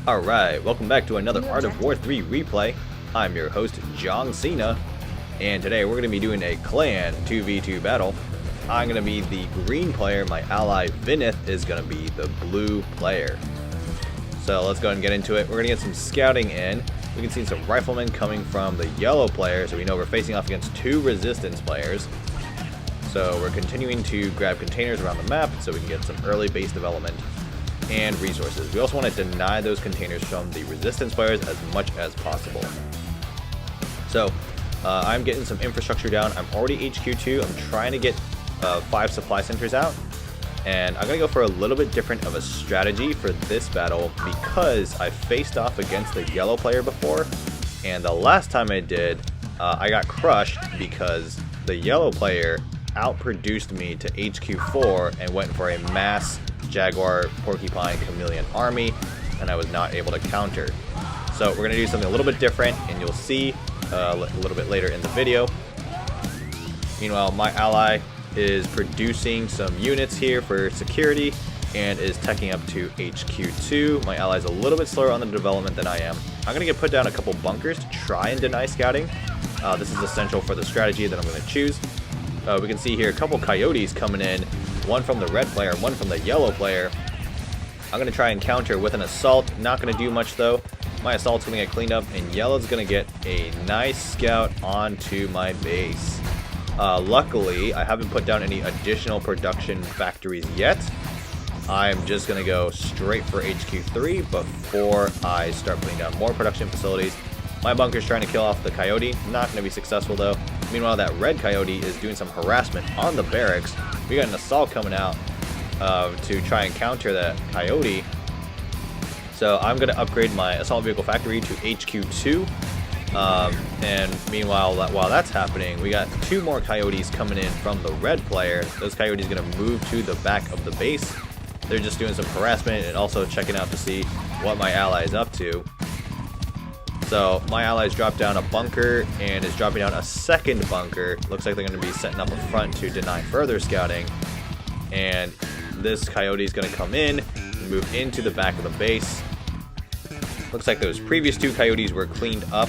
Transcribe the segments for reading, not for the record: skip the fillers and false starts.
Alright, welcome back to another Art of War 3 replay. I'm your host, John Cena, and today we're going to be doing a clan 2v2 battle. I'm going to be the green player, my ally Vinith is going to be the blue player. So let's go ahead and get into it. We're going to get some scouting in. We can see some riflemen coming from the yellow player, so we know we're facing off against two resistance players. So we're continuing to grab containers around the map so we can get some early base development and resources. We also want to deny those containers from the resistance players as much as possible. So I'm getting some infrastructure down. I'm already HQ2. I'm trying to get 5 supply centers out, and I'm gonna go for a little bit different of a strategy for this battle because I faced off against the yellow player before, and the last time I did I got crushed because the yellow player outproduced me to HQ4 and went for a mass Jaguar, Porcupine, Chameleon army, and I was not able to counter. So we're going to do something a little bit different, and you'll see a little bit later in the video. Meanwhile, my ally is producing some units here for security and is teching up to HQ2. My ally is a little bit slower on the development than I am. I'm going to get put down a couple bunkers to try and deny scouting. This is essential for the strategy that I'm going to choose. We can see here a couple coyotes coming in, one from the red player, one from the yellow player. I'm going to try and counter with an assault. Not going to do much though. My assault's going to get cleaned up, and yellow's going to get a nice scout onto my base. Luckily, I haven't put down any additional production factories yet. I'm just going to go straight for HQ3 before I start putting down more production facilities. My bunker's trying to kill off the coyote. Not going to be successful though. Meanwhile, that red coyote is doing some harassment on the barracks. We got an assault coming out to try and counter that coyote. So I'm going to upgrade my assault vehicle factory to HQ2. And meanwhile, while that's happening, we got 2 more coyotes coming in from the red player. Those coyotes are going to move to the back of the base. They're just doing some harassment and also checking out to see what my ally is up to. So my allies dropped down a bunker and is dropping down a second bunker. Looks like they're going to be setting up a front to deny further scouting. And this coyote is going to come in and move into the back of the base. Looks like those previous 2 coyotes were cleaned up,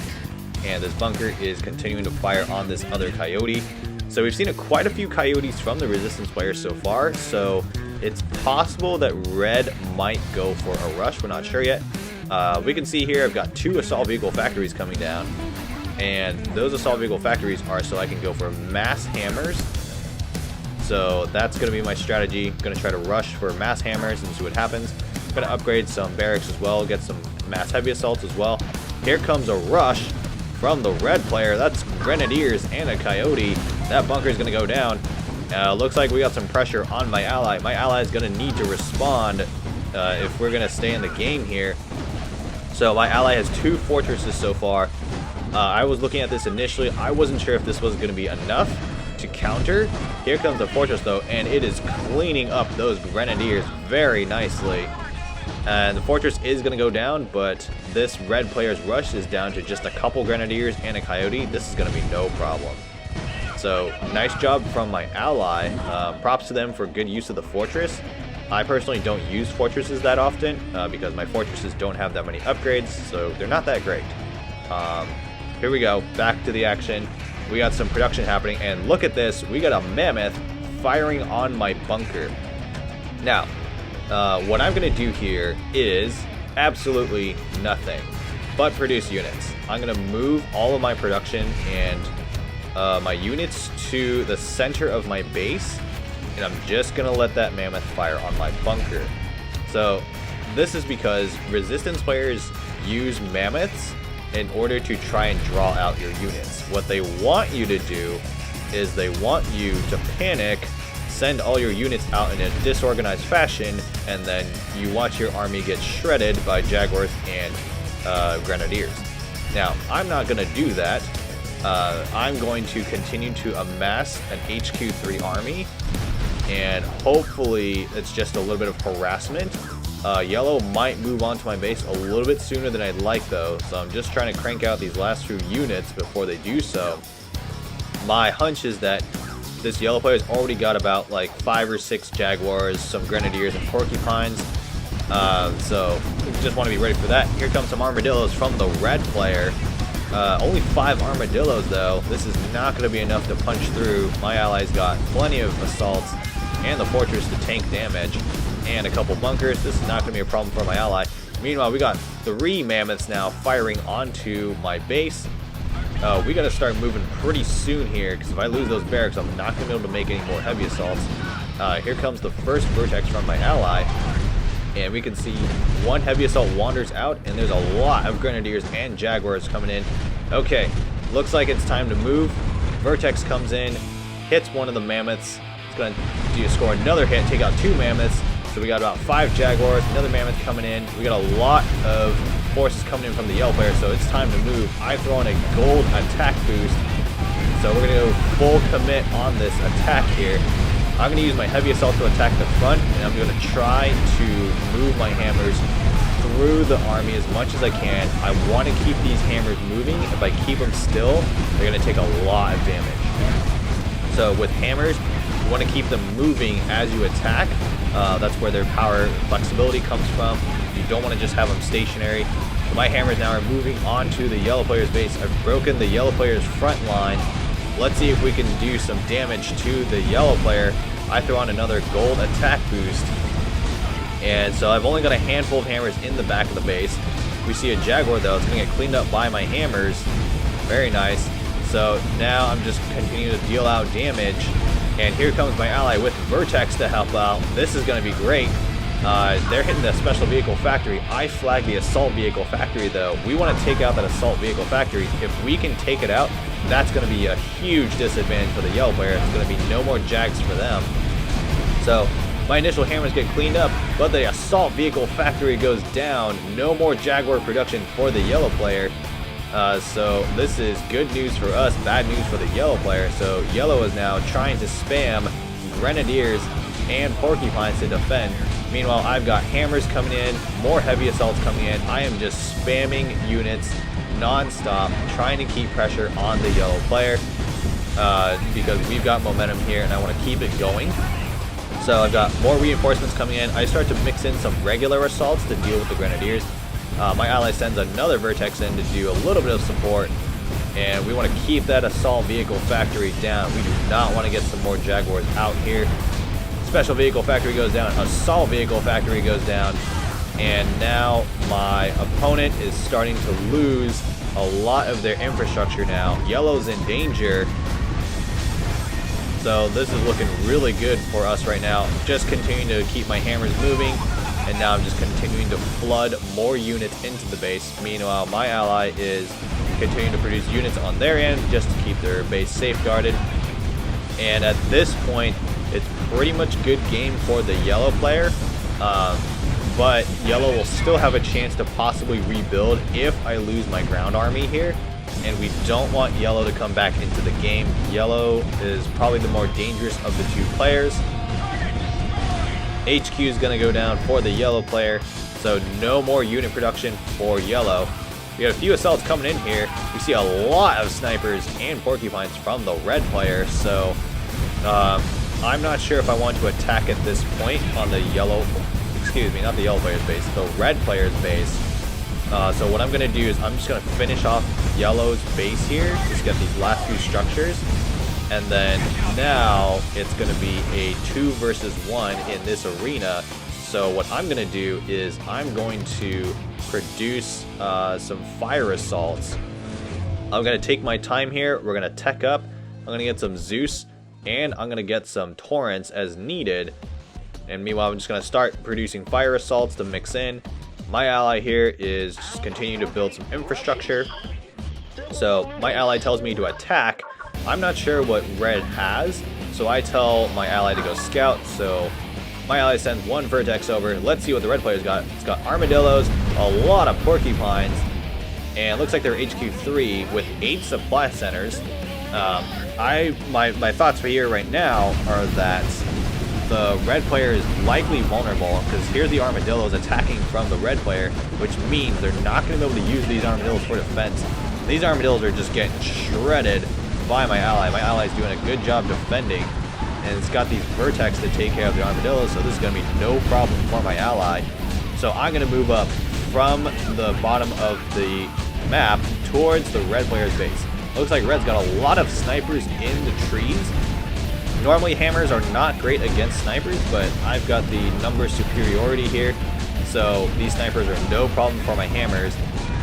and this bunker is continuing to fire on this other coyote. So we've seen quite a few coyotes from the resistance players so far, so it's possible that red might go for a rush. We're not sure yet. We can see here I've got 2 assault vehicle factories coming down, and those assault vehicle factories are so I can go for mass hammers. So that's going to be my strategy. I'm going to try to rush for mass hammers and see what happens. I'm going to upgrade some barracks as well, get some mass heavy assaults as well. Here comes a rush from the red player. That's grenadiers and a coyote. That bunker is going to go down. Looks like we got some pressure on my ally. My ally is going to need to respond if we're going to stay in the game here. So my ally has 2 fortresses so far. I was looking at this initially. I wasn't sure if this was going to be enough to counter. Here comes the fortress though, and it is cleaning up those grenadiers very nicely. And the fortress is going to go down, but this red player's rush is down to just a couple grenadiers and a coyote. This is going to be no problem. So nice job from my ally. Props to them for good use of the fortress. I personally don't use fortresses that often because my fortresses don't have that many upgrades, so they're not that great. Here we go, back to the action. We got some production happening, and look at this. We got a mammoth firing on my bunker. Now, what I'm going to do here is absolutely nothing but produce units. I'm going to move all of my production and my units to the center of my base, and I'm just going to let that mammoth fire on my bunker. So this is because resistance players use mammoths in order to try and draw out your units. What they want you to do is they want you to panic, send all your units out in a disorganized fashion, and then you watch your army get shredded by jaguars and grenadiers. Now, I'm not going to do that. I'm going to continue to amass an HQ3 army, and hopefully it's just a little bit of harassment. Yellow might move on to my base a little bit sooner than I'd like though, so I'm just trying to crank out these last few units before they do so. My hunch is that this yellow player's already got about like 5 or 6 jaguars, some grenadiers and porcupines. So just want to be ready for that. Here comes some armadillos from the red player. Only 5 armadillos though. This is not going to be enough to punch through. My allies got plenty of assaults and the fortress to tank damage and a couple bunkers. This is not going to be a problem for my ally. Meanwhile, we got 3 mammoths now firing onto my base. We got to start moving pretty soon here, because if I lose those barracks, I'm not going to be able to make any more heavy assaults. Here comes the first vertex from my ally, and we can see 1 heavy assault wanders out, and there's a lot of grenadiers and jaguars coming in. Okay, looks like it's time to move. Vertex comes in, hits one of the mammoths. It's going to score another hit, take out 2 mammoths. So we got about 5 jaguars, another mammoth coming in. We got a lot of forces coming in from the yellow player, so it's time to move. I throw in a gold attack boost, so we're going to go full commit on this attack here. I'm going to use my heavy assault to attack the front, and I'm going to try to move my hammers through the army as much as I can. I want to keep these hammers moving. If I keep them still, they're going to take a lot of damage. So with hammers, you want to keep them moving as you attack. That's where their power flexibility comes from. You don't want to just have them stationary. So my hammers now are moving onto the yellow player's base. I've broken the yellow player's front line. Let's see if we can do some damage to the yellow player. I throw on another gold attack boost. And so I've only got a handful of hammers in the back of the base. We see a jaguar though. It's going to get cleaned up by my hammers. Very nice. So now I'm just continuing to deal out damage. And here comes my ally with Vertex to help out. This is going to be great. They're hitting the special vehicle factory. I flagged the assault vehicle factory though. We want to take out that assault vehicle factory. If we can take it out, that's going to be a huge disadvantage for the yellow player. It's going to be no more jags for them. So my initial hammers get cleaned up, but the assault vehicle factory goes down. No more jaguar production for the yellow player. So this is good news for us, bad news for the yellow player. So yellow is now trying to spam grenadiers and porcupines to defend. Meanwhile, I've got hammers coming in, more heavy assaults coming in. I am just spamming units non-stop, trying to keep pressure on the yellow player because we've got momentum here and I want to keep it going. So I've got more reinforcements coming in. I start to mix in some regular assaults to deal with the grenadiers. My ally sends another vertex in to do a little bit of support, and we want to keep that assault vehicle factory down. We do not want to get some more jaguars out here. Special vehicle factory goes down, assault vehicle factory goes down, and now my opponent is starting to lose a lot of their infrastructure now. Yellow's in danger. So this is looking really good for us right now. Just continuing to keep my hammers moving. And now I'm just continuing to flood more units into the base. Meanwhile, my ally is continuing to produce units on their end just to keep their base safeguarded. And at this point, it's pretty much good game for the yellow player. But yellow will still have a chance to possibly rebuild if I lose my ground army here. And we don't want yellow to come back into the game. Yellow is probably the more dangerous of the 2 players. HQ is going to go down for the yellow player, so no more unit production for yellow. We got a few assaults coming in here. We see a lot of snipers and porcupines from the red player, so I'm not sure if I want to attack at this point on the yellow, excuse me, not the yellow player's base, the red player's base. So what I'm going to do is I'm just going to finish off yellow's base here, just get these last 2 structures. And then now it's going to be a 2 versus 1 in this arena. So what I'm going to do is I'm going to produce some fire assaults. I'm going to take my time here. We're going to tech up. I'm going to get some Zeus. And I'm going to get some torrents as needed. And meanwhile, I'm just going to start producing fire assaults to mix in. My ally here is just continuing to build some infrastructure. So my ally tells me to attack. I'm not sure what red has, so I tell my ally to go scout. So my ally sends 1 vertex over. Let's see what the red player's got. It's got armadillos, a lot of porcupines, and it looks like they're HQ3 with 8 supply centers. My thoughts for here right now are that the red player is likely vulnerable because here's the armadillos attacking from the red player, which means they're not going to be able to use these armadillos for defense. These armadillos are just getting shredded by my ally. My ally is doing a good job defending, and it's got these vertex to take care of the armadillos, so this is going to be no problem for my ally. So I'm going to move up from the bottom of the map towards the red player's base. Looks like red's got a lot of snipers in the trees. Normally hammers are not great against snipers, but I've got the number superiority here. So these snipers are no problem for my hammers.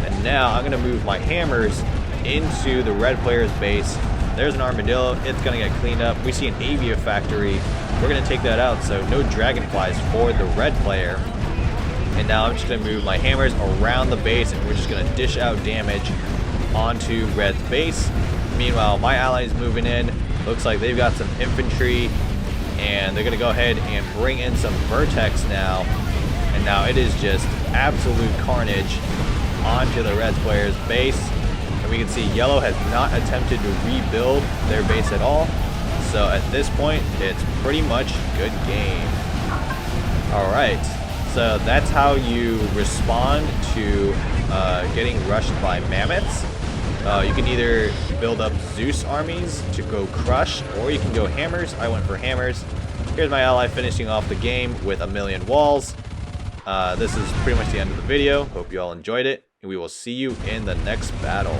And now I'm going to move my hammers into the red player's base. There's an armadillo. It's going to get cleaned up. We see an avia factory. We're going to take that out, so no dragonflies for the red player. And now I'm just going to move my hammers around the base, and we're just going to dish out damage onto red's base. Meanwhile, my allies moving in. Looks like they've got some infantry, and they're going to go ahead and bring in some vertex now. And now it is just absolute carnage onto the red player's base. And we can see yellow has not attempted to rebuild their base at all. So at this point, it's pretty much good game. Alright, so that's how you respond to getting rushed by mammoths. You can either build up Zeus armies to go crush, or you can go hammers. I went for hammers. Here's my ally finishing off the game with 1,000,000 walls. This is pretty much the end of the video. Hope you all enjoyed it, and we will see you in the next battle.